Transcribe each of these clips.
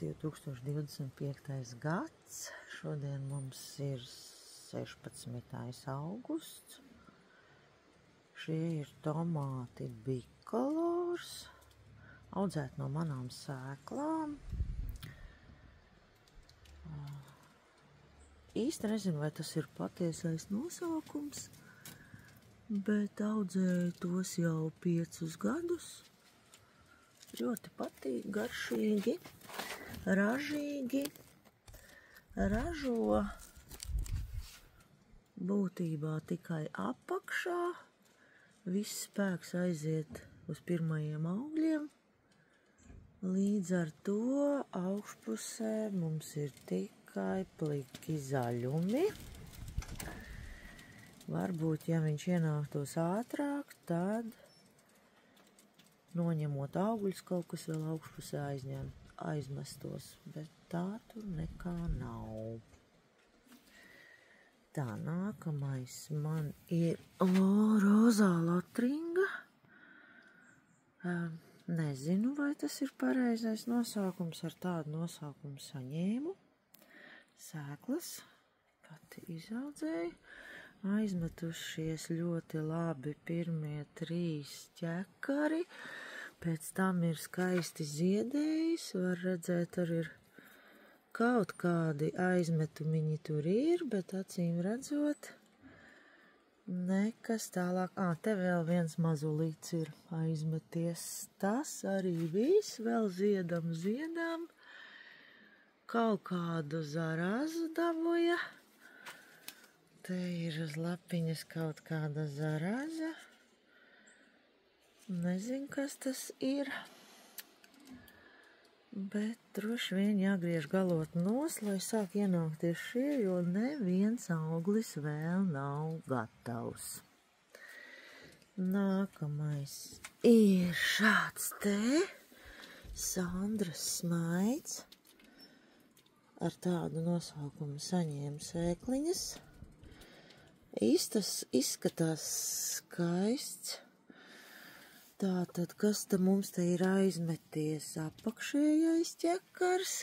2025. gads. Šodien mums ir 16. augusts. Šie ir tomāti bikolors, audzēti no manām sēklām. Īsti nezinu, vai tas ir patiesais nosaukums, bet audzēju tos jau 5 gadus. Ļoti patīk, garšīgi, ražīgi, ražo būtībā tikai apakšā. Viss spēks aiziet uz pirmajiem augļiem. Līdz ar to augšpusē mums ir tikai pliki zaļumi. Varbūt, ja viņš ienāktos ātrāk, tad noņemot augļus, kaut kas vēl augšpusē aizmestos, bet tā tur nekā nav. Tā, nākamais man ir rozā latringa. Nezinu, vai tas ir pareizais nosaukums, ar tādu nosaukumu saņēmu. Sēklas pati izaudzēju. Aizmetušies ļoti labi pirmie 3 ķekari, pēc tam ir skaisti ziedējis, var redzēt, arī ir kaut kādi aizmetumiņi tur ir, bet acīm redzot, nekas tālāk. Te vēl viens mazulīts ir aizmeties, tas arī viss, vēl ziedam, kaut kādu zarazu dabūja. Te ir uz lapiņas kaut kāda zaraza. Nezinu, kas tas ir. Bet droši vien jāgriež galot nos, lai sāk ienākties šie, jo neviens auglis vēl nav gatavs. Nākamais ir šāds te Sandras smaids. Ar tādu nosaukumu saņēmu sēkliņas. Tas izskatās skaists. Tātad, kas te mums te ir aizmeties? Apakšējais ķekars,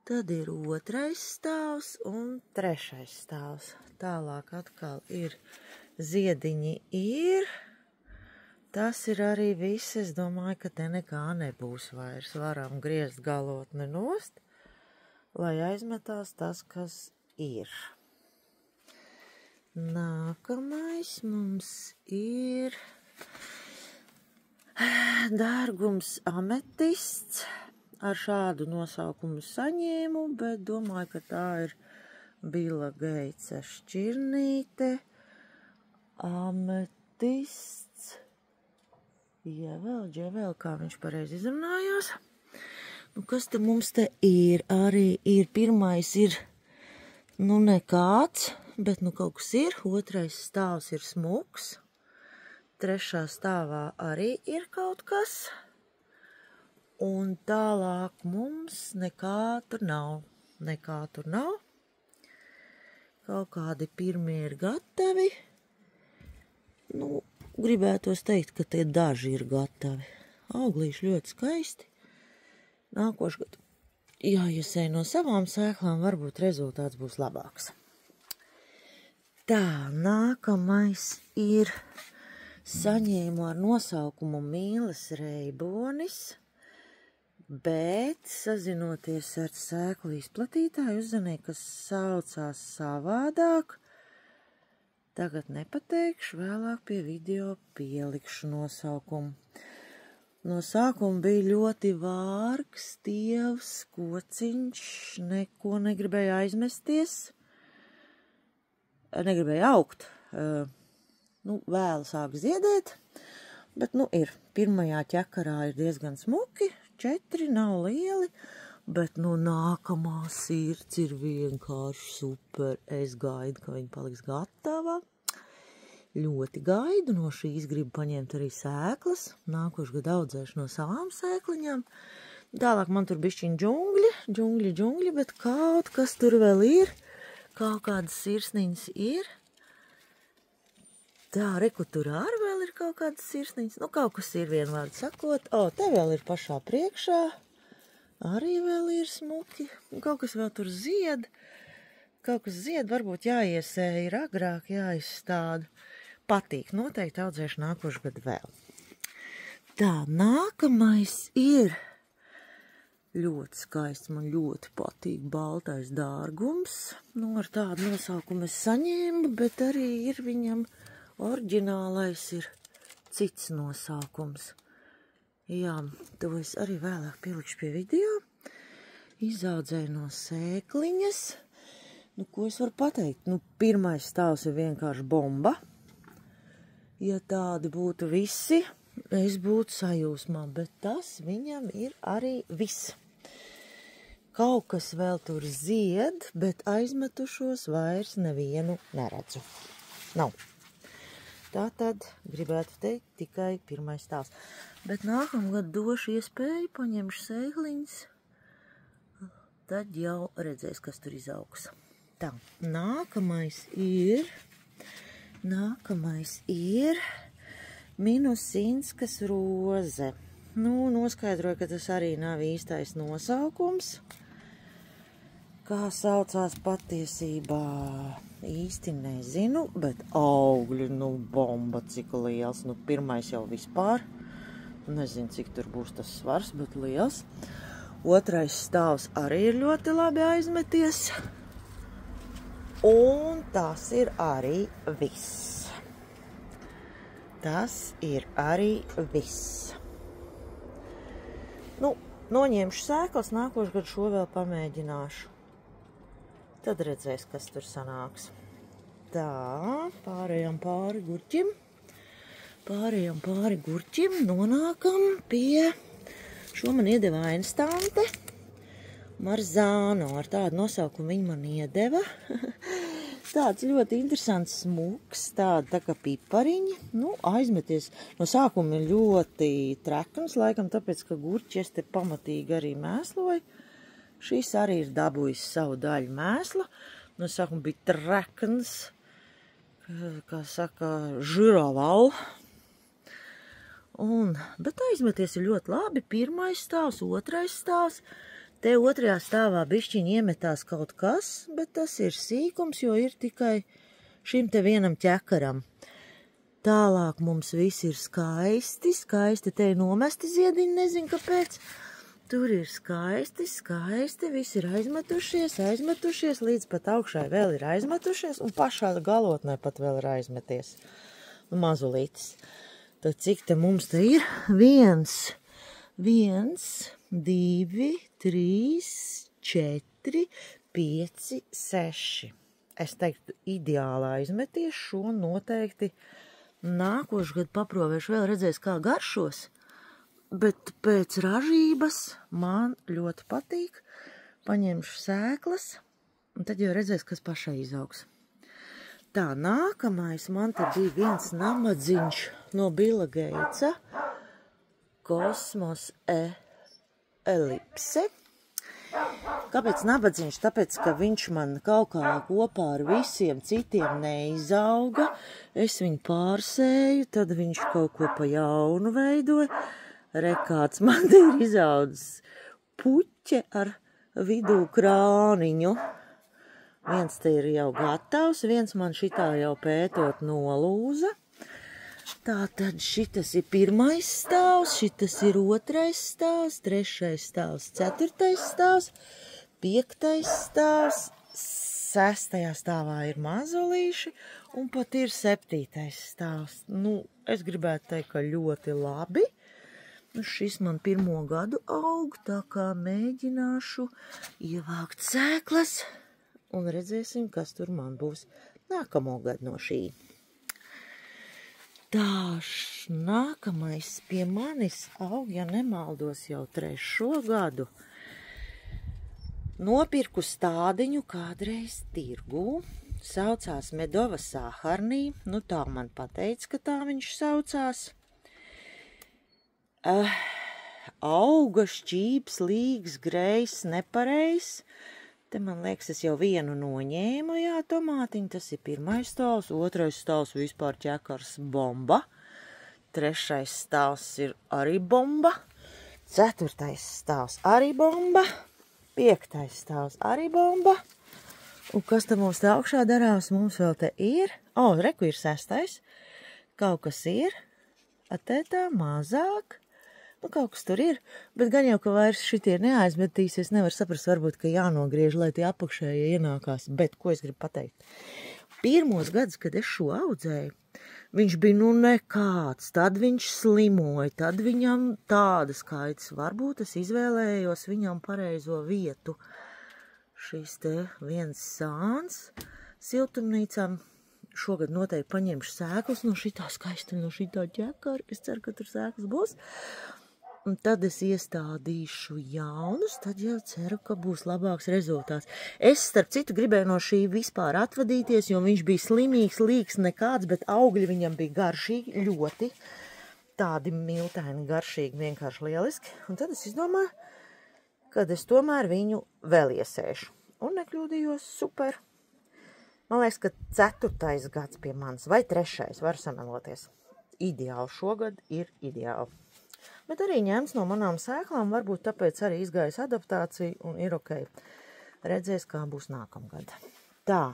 tad ir 2. stāvs un 3. stāvs. Tālāk atkal ir ziediņi ir. Tas ir arī viss. Es domāju, ka te nekā nebūs vairs. Varam griezt galotni nost, lai aizmetās tas, kas ir. Nākamais mums ir dārgums ametists. Ar šādu nosaukumu saņēmu, bet domāju, ka tā ir Bila Geitsa šķirnīte. Ametists. Jevel, kā viņš pareizi izrunājās. Kas te mums te ir? Arī ir pirmais ir, nekāds, bet kaut kas ir. 2. stāvs ir smuks. 3. stāvā arī ir kaut kas. Un tālāk mums nekā tur nav. Kaut kādi pirmie ir gatavi. Gribētos teikt, ka tie daži ir gatavi. Auglīši ļoti skaisti. Nākošgad jāiesēj no savām sēklām, varbūt rezultāts būs labāks. Tā, nākamais ir saņēmu ar nosaukumu Mīles reibonis, bet sazinoties ar sēklu izplatītāju uzzināju, kas saucās savādāk. Tagad nepateikšu, vēlāk pie video pielikšu nosaukumu. No sākuma bija ļoti vārgs, tievs, kociņš, neko negribēja aizmesties, negribēja augt. Vēlu sāk ziedēt, bet ir. Pirmajā ķekarā ir diezgan smuki, 4 nav lieli, bet nākamā sirds ir vienkārši super. Es gaidu, ka viņa paliks gatava. Ļoti gaidu, no šīs gribu paņemt arī sēklas. Nākošgad audzēšu no savām sēkliņām. Tālāk man tur bišķiņ džungļi, bet kaut kas tur vēl ir. Kaut kādas sirsniņas ir. Tā, reku tur arī vēl ir kaut kādas sirsniņas. Kaut kas ir vienvārdu sakot. Te vēl ir pašā priekšā. arī vēl ir smuki. Kaut kas vēl tur zied. Varbūt jāiesēja ir agrāk, jāizstāda. Patīk, noteikti audzēšu nākošu gadu vēl. Tā, nākamais ir ļoti skaists, man ļoti patīk baltais dārgums. Nu, ar tādu nosaukumu es saņēmu, bet arī ir viņam oriģinālais ir cits nosaukums. Jā, to es arī vēlāk pielikšu pie video. Izaudzēju no sēkliņas. Nu, ko es varu pateikt? Nu, pirmais stāvs ir vienkārši bomba. Ja tādi būtu visi, es būtu sajūsmā, bet tas viņam ir arī viss. Kaut kas vēl tur zied, bet aizmetušos vairs nevienu neredzu. Nav. Tā tad gribētu teikt tikai pirmais stāvs. Bet nākamgad došu iespēju, paņemšu sēkliņas, tad jau redzēs, kas tur izaugs. Tā, nākamais ir Minusinskas roze. Nu, noskaidroju, ka tas arī nav īstais nosaukums. Kā saucās patiesībā īsti nezinu, bet augļi, nu, bomba, cik liels. Nu, pirmais jau vispār. Nezinu, cik tur būs tas svars, bet liels. Otrais stāvs arī ir ļoti labi aizmeties. Un tas ir arī viss. Nu, noņemšu sēklas, nākošu gadu šo vēl pamēģināšu. Tad redzēs, kas tur sanāks. Tā, pārējām pāri gurķim, nonākam pie, šo man iedeva Ainstante. Marzāno, ar tādu nosaukumu viņa man iedeva. Tāds ļoti interesants smuks, tā kā pipariņi. Nu, aizmeties. No sākuma ir ļoti trekns, laikam tāpēc, ka gurķis te pamatīgi arī mēsloja. Šis arī ir dabūjis savu daļu mēsla. No sākuma bija trekns, kā saka, žiraval. Bet aizmeties ir ļoti labi. Pirmais stāvs, otrais stāvs. Te otrajā stāvā bišķiņ iemetās kaut kas, bet tas ir sīkums, jo ir tikai šim te vienam ķekaram. Tālāk mums viss ir skaisti, te ir nomesti ziediņi, nezinu kāpēc. Tur ir skaisti, viss ir aizmetušies, līdz pat augšai vēl ir aizmetušies, un pašā galotnē pat vēl ir aizmeties. Mazulītis. Tad cik te mums te ir? 1, 2, 3, 4, 5, 6. Es teiktu, ideāli aizmeties šo noteikti. Nākošu gadu paprovēšu, vēl redzēs, kā garšos. Bet pēc ražības man ļoti patīk. Paņemšu sēklas, un tad jau redzēs, kas pašai izaugs. Tā, nākamais man te bija viens namadziņš no Billa Gatesa. Kosmos elipse. Kāpēc nabadzīgs? Tāpēc, ka viņš man kaut kā kopā ar visiem citiem neizauga. Es viņu pārsēju, tad viņš kaut ko pa jaunu veidoja. Rekāds man ir izaudzis puķe ar vidū krāniņu. Viens te ir jau gatavs, viens man šitā jau pētot nolūza. Tātad šitas ir pirmais stāvs, šitas ir otrais stāvs, trešais stāvs, ceturtais stāvs, piektais stāvs, sestajā stāvā ir mazulīši un pat ir septītais stāvs. Nu, es gribētu teikt, ka ļoti labi. Šis man pirmo gadu aug, tā kā mēģināšu ievākt sēklas un redzēsim, kas tur man būs nākamo gadu no šī. Tā, nākamais pie manis aug, ja nemaldos, jau 3. gadu. Nopirku stādiņu kādreiz tirgū, saucās Medova Sāharnī, nu tā man pateica, ka tā viņš saucās. Auga šķīps, līgs, grejs, nepareizs. Te man liekas, es jau vienu noņēmu, jā, tomātiņu, tas ir pirmais stāvs, otrais stāvs vispār ķekars bomba, trešais stāvs ir arī bomba, 4. stāvs arī bomba. 5. stāvs arī bomba. Un kas te mums te augšā darās? Mums vēl te ir. Reku ir 6. Kaut kas ir. Atētā mazāk. Nu, kaut kas tur ir. Bet gan jau, ka vairs šitie neaizmetīsies. Nevar saprast, varbūt, ka jānogriež, lai tie apakšējie ienākās. Bet, ko es gribu pateikt? Pirmos gadus, kad es šo audzēju, viņš bija nu nekāds. Tad viņš slimoja. Tad viņam tādas kaitas. Varbūt es izvēlējos viņam pareizo vietu. Šis te viens sāns siltumnīcām. Šogad noteikti paņemšu sēklas no šitā skaista, no šitā ķekara. Es ceru, ka tur sēklas būs. Un tad es iestādīšu jaunus, tad jau ceru, ka būs labāks rezultāts. Es, starp citu, gribēju no šī vispār atvadīties, jo viņš bija slimīgs, līks nekāds, bet augļi viņam bija garšīgi, ļoti tādi miltaini, garšīgi, vienkārši lieliski. Un tad es izdomāju, kad es tomēr viņu vēl iesēšu. Un nekļūdījos, super. Man liekas, ka 4. gads pie manis, vai 3. var sameloties. Ideāli šogad ir ideāli. Bet arī ņemts no manām sēklām, varbūt tāpēc arī izgājis adaptācija un ir ok. Redzēs, kā būs nākamgad. Tā,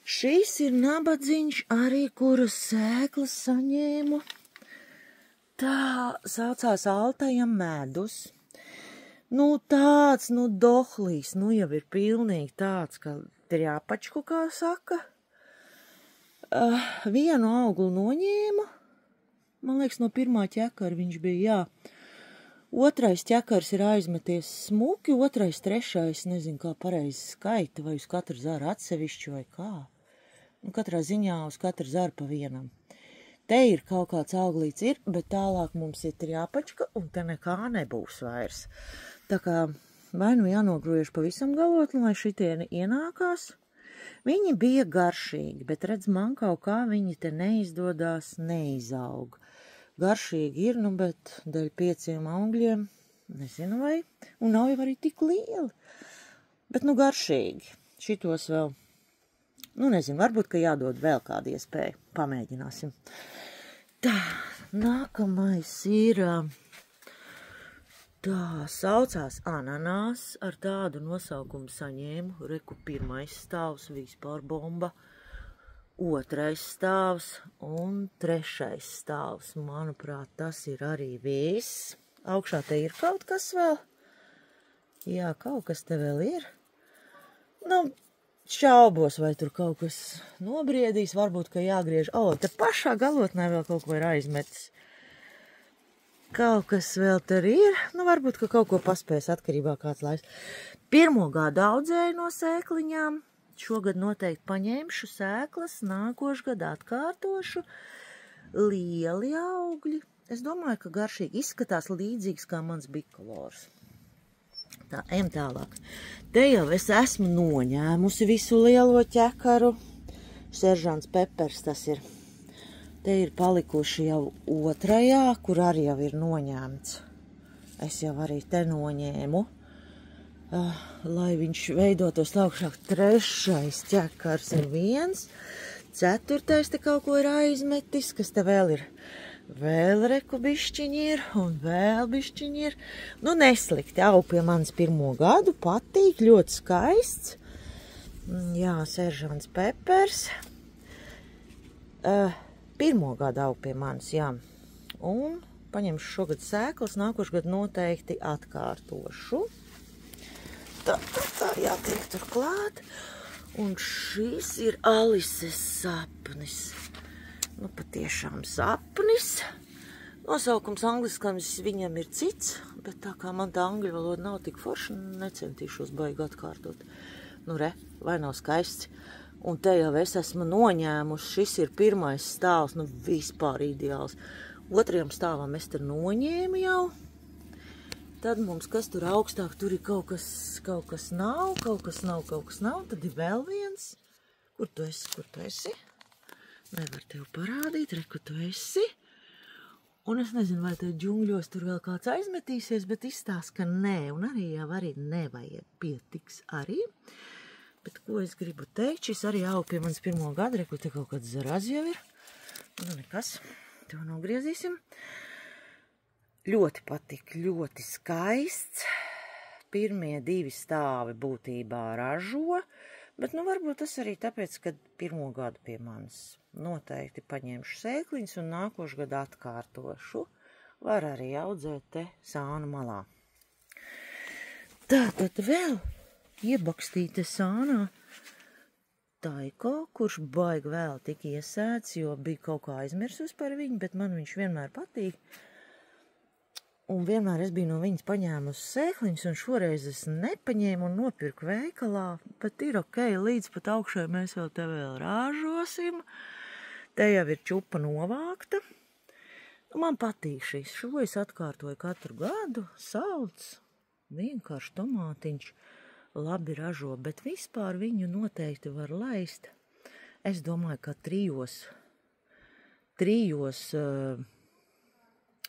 šīs ir nabadziņš arī, kuras sēklas saņēmu. Tā saucās Altajam medus. Nu tāds, dohlīs, jau ir pilnīgi tāds, ka trjāpačku, kā saka. Vienu auglu noņēmu. Man liekas, no 1. ķekara viņš bija, jā. 2. ķekars ir aizmeties smuki, 2., 3., nezinu, kā pareizi skaita, vai uz katru zaru atsevišķi, vai kā. Katrā ziņā uz katru zaru pa vienam. Te ir kaut kāds auglīts ir, bet tālāk mums ir trjāpačka, un te nekā nebūs vairs. Tā kā vai nu jānogriež pavisam galotni, lai šitieni ienākās. Viņi bija garšīgi, bet redz, man kaut kā viņi te neizdodās, neizaug. Garšīgi ir, bet dēļ 5 augļiem, nezinu vai, un nav jau arī tik lieli. Bet garšīgi. Šitos vēl, nezinu, varbūt, ka jādod vēl kādu iespēju. Pamēģināsim. Tā, nākamais ir, tā saucās ananās, ar tādu nosaukumu saņēmu. Reku 1. stāvs, vispār bomba. 2. stāvs un 3. stāvs. Manuprāt, tas ir arī viss. Augšā te ir kaut kas vēl. Jā, kaut kas te vēl ir. Šaubos, vai tur kaut kas nobriedīs. Varbūt, ka jāgriež. Te pašā galotnē vēl kaut ko ir aizmetis. Kaut kas vēl tur ir. Varbūt, ka kaut ko paspēs atkarībā kāds laiks. 1. gadu audzēju no sēkliņām. Šogad noteikti paņemšu sēklas, nākošgad atkārtošu. Lieli augļi. Es domāju, ka garšīgi izskatās līdzīgs kā mans bikolors. Tā, ejam tālāk. Te jau es esmu noņēmusi visu lielo ķekaru. Seržants pepers tas ir. Te ir palikuši jau 2., kur arī jau ir noņēmts. Es jau arī te noņēmu. Lai viņš veidotos augšāk. 3. ķekars ir 1. 4. te kaut ko ir aizmetis, kas te vēl ir. Vēl reku bišķiņi ir, un vēl bišķiņi ir. Neslikti, aug pie manis 1. gadu, patīk, ļoti skaists. Jā, seržants pepers. 1. gadu aug pie manis, jā. Un paņemšu šogad sēklas, nākošgad noteikti atkārtošu. Tā jātiek tur klāt. Un šis ir Alises sapnis. Patiešām sapnis. Nosaukums angliskams viņam ir cits, bet tā kā man tā angļu valoda nav tik forša, necentīšos baigi atkārtot. Vai nav skaists. Un te jau es esmu noņēmusi. Šis ir 1. stāvs, vispār ideāls. 2. stāvam es tur noņēmu jau. Tad mums, kas tur augstāk, tur ir kaut kas nav. Tad ir vēl viens. Kur tu esi? Nevar tev parādīt, kur tu esi. Un es nezinu, vai tev džungļos tur vēl kāds aizmetīsies, bet izstāsta, ka nē. Un arī nevajag pietiks arī. Bet ko es gribu teikt, šis arī aug pie manis 1. gadu, kur te kaut kāds zaraz jau ir. Nekas, to nogriezīsim. Ļoti patika, ļoti skaists. Pirmie 2 stāvi būtībā ražo, bet nu varbūt tas arī tāpēc, ka pirmo gadu pie manis noteikti paņemšu sēkliņas un nākošu gadu atkārtošu. Var arī audzēt te sānu malā. Tātad vēl iebakstīta sānā Taiko, kurš baigi vēl tika iesēts, jo bija kaut kā aizmirsus par viņu, bet man viņš vienmēr patīk. Un vienmēr es biju no viņas paņēmusi sēkliņas, un šoreiz es nepaņēmu un nopirku veikalā, bet ir ok, līdz pat augšai mēs vēl te vēl rāžosim. Te jau ir čupa novākta. Man patīk šis, šo es atkārtoju katru gadu, salds, vienkārši tomātiņš. Labi ražo, bet vispār viņu noteikti var laist. Es domāju, ka trijos,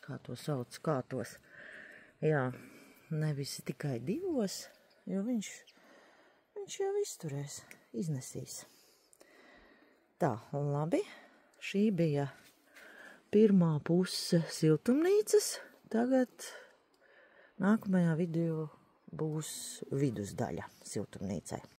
kā to sauc, kārtos, jā, nevis tikai 2, jo viņš jau izturēs, iznesīs. Tā, labi, šī bija pirmā puse siltumnīcas, tagad nākamajā video būs vidusdaļa siltumnīcai.